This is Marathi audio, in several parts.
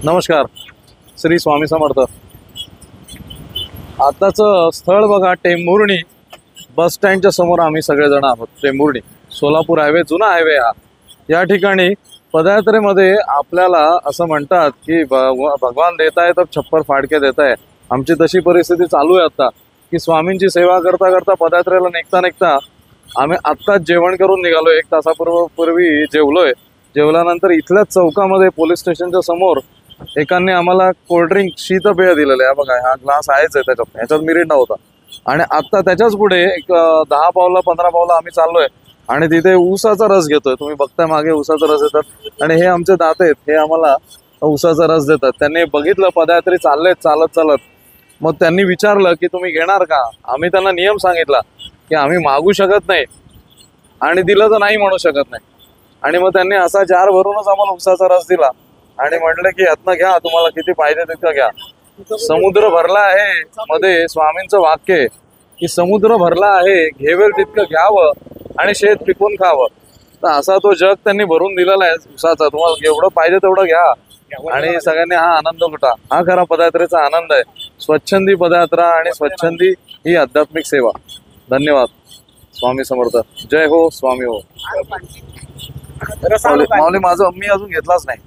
नमस्कार. श्री स्वामी समर्थ. आताचं स्थळ बघा, टेंभुर्णी बस स्टँडच्या समोर आम्ही सगळेजण आहोत. टेंभुर्णी सोलापूर हायवे, जुना हायवे हा. या ठिकाणी पदयात्रेमध्ये आपल्याला असं म्हणतात की भगवान देताय तर छप्पर फाडके देताय. आमची तशी परिस्थिती चालू आहे आता की स्वामींची सेवा करता करता पदयात्रेला निघता आम्ही आत्ताच जेवण करून निघालो. 1 तासापूर्वी जेवलोय. जेवल्यानंतर इथल्याच चौकामध्ये पोलीस स्टेशनच्या समोर एकाने आम्हाला कोल्ड्रिंक शीतपेय दिलेलं आहे. बघा, हा ग्लास आहेच आहे, ह्याच्यात मिरिंडा होता. आणि आता त्याच्याच पुढे एक 10 पावलं 15 पावलं आम्ही चाललोय आणि तिथे ऊसाचा रस घेतोय. तुम्ही बघताय मागे ऊसाचा रस देतात आणि हे आमचे दाते आहेत, हे आम्हाला ऊसाचा रस देतात. त्यांनी बघितलं पदयात्री चाललेत चालत. मग त्यांनी विचारलं की तुम्ही घेणार का. आम्ही त्यांना नियम सांगितला की आम्ही मागू शकत नाही आणि दिलं तर नाही म्हणू शकत नाही. आणि मग त्यांनी असा जार भरूनच आम्हाला ऊसाचा रस दिला आणि म्हटलं की यातनं घ्या, तुम्हाला किती पाहिजे तितकं घ्या. समुद्र भरला आहे, मध्ये स्वामींचं वाक्य आहे की समुद्र भरला आहे, घेवेल तितकं घ्यावं आणि शेत पिकून खावं. तर असा तो जग त्यांनी भरून दिलेला आहे ऊसाचा. तुम्हाला एवढं पाहिजे तेवढं घ्या आणि सगळ्यांनी हा आनंद लुटा. हा खरा पदयात्रेचा आनंद आहे. स्वच्छंदी पदयात्रा आणि स्वच्छंदी ही आध्यात्मिक सेवा. धन्यवाद. स्वामी समर्थ. जय हो. स्वामी हो. माऊली माझं मी अजून घेतलाच नाही.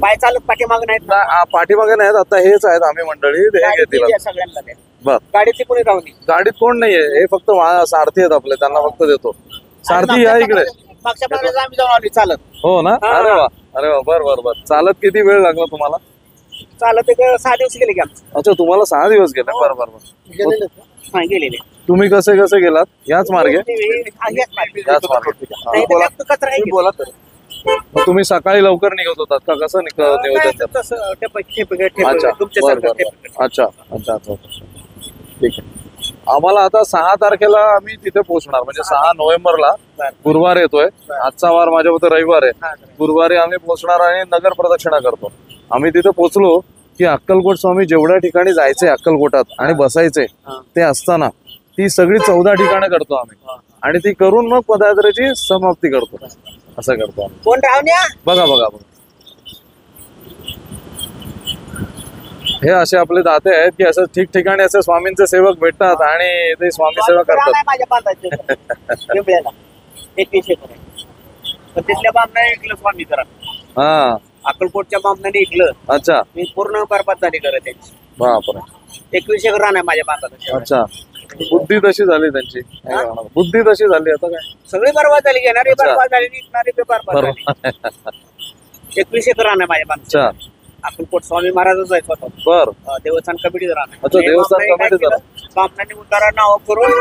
पाय चालत पाठीमाग नाहीत, पाठीमागे नाहीत, आता हेच आहेत आम्ही मंडळी. हे घेतील बर. गाडीची कोणी राहून गाडीत कोण नाहीये, हे फक्त सारथी आहेत आपले, त्यांना फक्त देतो. सारथी या इकडे. मागच्या पाण्याला आम्ही जाऊन आलो चालत. हो ना. अरे वा अरे वा. बर. चालत किती वेळ लागला तुम्हाला. चालत एक 6 दिवस गेले की आमचं. अच्छा, तुम्हाला 6 दिवस गेले. बर. गेलेले. तुम्ही कसे गेलात. याच मार्गे. बोला. मग तुम्ही सकाळी लवकर निघत होतात का, कसं नियोजन. अच्छा. ठीक आहे. आम्हाला आता 6 तारखेला आम्ही तिथे पोहोचणार, म्हणजे 6 नोव्हेंबरला गुरुवार येतोय. आजचा वार माझ्या मते रविवार आहे. गुरुवारी आम्ही पोहोचणार आणि नगर प्रदक्षिणा करतो. आम्ही तिथे पोहोचलो की अक्कलकोट स्वामी जेवढ्या ठिकाणी जायचे अक्कलकोटात आणि बसायचे ते असताना ती सगळी 14 ठिकाणं करतो आम्ही आणि ती करून मग पदयात्रेची समाप्ती करतो. असं करतो. कोण राहण्या बघा. हे असे आपले दाते आहेत की असं ठिकठिकाणी असे स्वामींचे सेवक भेटतात आणि ते स्वामी सेवा करतात. माझ्या बांधायचं 21 एकर तिथल्या बामणाने ऐकलं स्वामी करा. हा. अक्कलकोटच्या बामणाने ऐकलं. अच्छा. मी पूर्ण बरबाद झाली करत त्यांची. बापरे. 21 एकर राहणार माझ्या बांधायचं. अच्छा. बुद्धी तशी झाली त्यांची. बुद्धी तशी झाली. आता काय सगळी बरबाद झाली. घेणारे बरबाद झाली, विकणारे बरबाद झाली. 21 एकर राहणार माझ्या बांधायचं. अच्छा. अक्कलकोट स्वामी महाराजच आहे स्वतः. बर. देवस्थान कमिटीच राहणार. अच्छा, देवस्थान कमिटीच राहणार. बामणाने उतारा नाव करून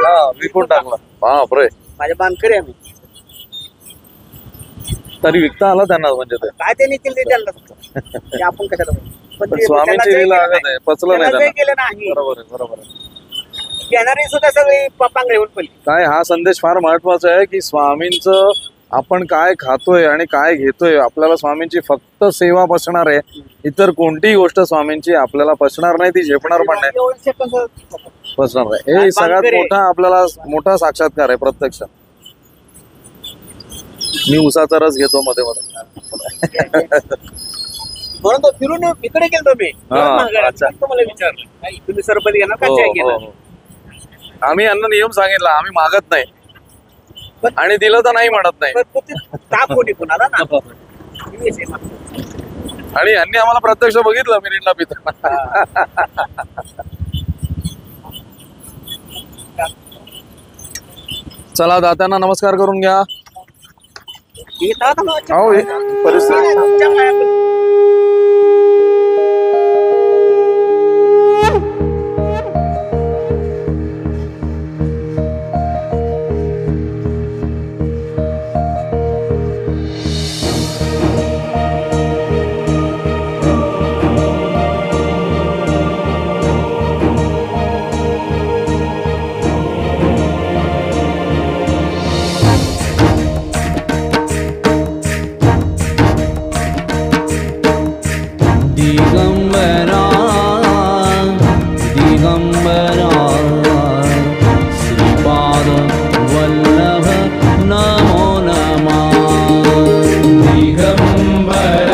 विकून टाकला. बापरे. माझ्या बांधकरी आम्ही. तरी विकता आला त्यांना, म्हणजे ते काय ते निघतील ते त्यांना आपण कशाला. पण स्वामींची लीला आहे, पचलं नाही केलं नाही. बरोबर. घेणारी सुद्धा सगळी पांगळे होऊन पडली. काय हा संदेश फार महत्वाचा आहे की स्वामींचं आपण काय खातोय आणि काय घेतोय, आपल्याला स्वामींची फक्त सेवा पचणार आहे. इतर कोणतीही गोष्ट स्वामींची आपल्याला पचणार नाही, ती झेपणार पण नाही, पचणार नाही. हे सगळ्यात मोठा आपल्याला मोठा साक्षात्कार आहे प्रत्यक्ष. मी उसाचा रस घेतो मध्ये म्हणून तो फिरून इकडे गेलो मी. तुम्हाला विचारलं तुम्ही सरबत घेणार का चाय घेणार. आम्ही यांना नियम सांगितला, आम्ही मागत नाही आणि दिलं तर नाही म्हणत नाही. ताप होती कुणाला ना. आणि यांनी आम्हाला प्रत्यक्ष बघितलं मिरिंडा पिताना. चला, दात्यांना नमस्कार करून घ्या. परिस्थिती दिगंबरा